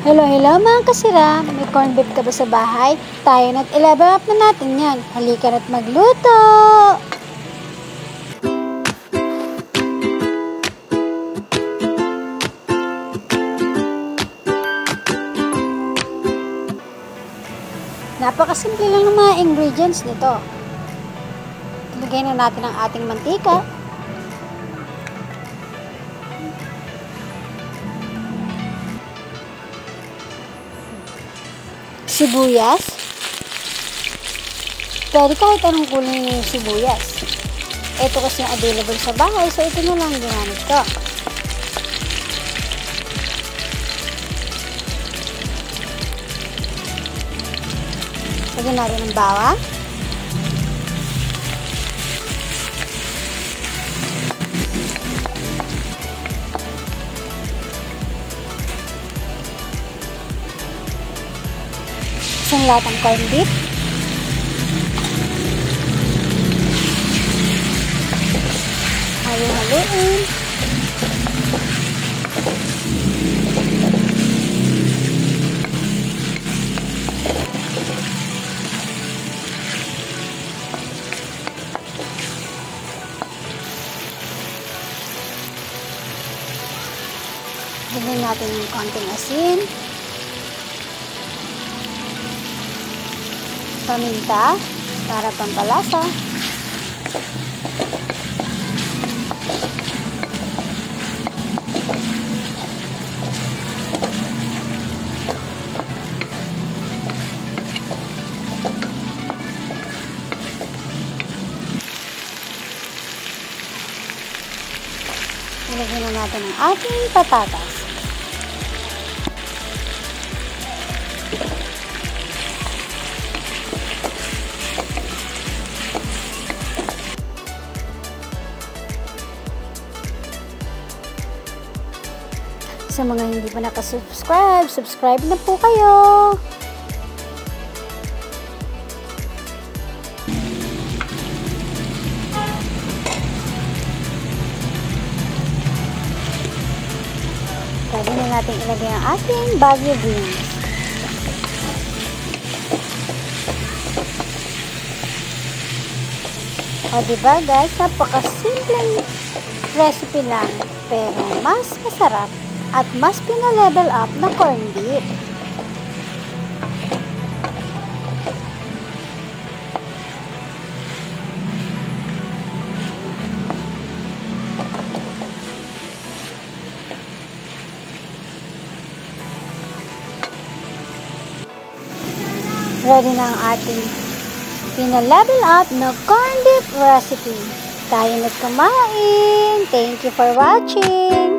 Hello, mga kasira! May corned beef ka ba sa bahay? Tayo na't i-level up na natin yan. Halika na't magluto! Napakasimple lang ng mga ingredients nito. Ilagay na natin ang ating mantika. Sibuyas. Pwede kahit anong kulay ng sibuyas. Ito kasi yung available sa bahay, so ito na lang ginamit ko. Lagyan natin ng bawang. Isang latang corned beef. Halo-haloin. Lagyan natin ng konting asin. Paminta para pampalasa. Ilagyan na natin ang ating patatas. Sa mga hindi pa nakasubscribe, subscribe na po kayo! Pwede na natin ilagay ang ating Baguio beans. O diba guys, napakasimpleng recipe lang, pero mas masarap at mas pina-level up na corned beef. Ready na ang ating pina-level up na corned beef recipe. Tayo na kumain. Thank you for watching.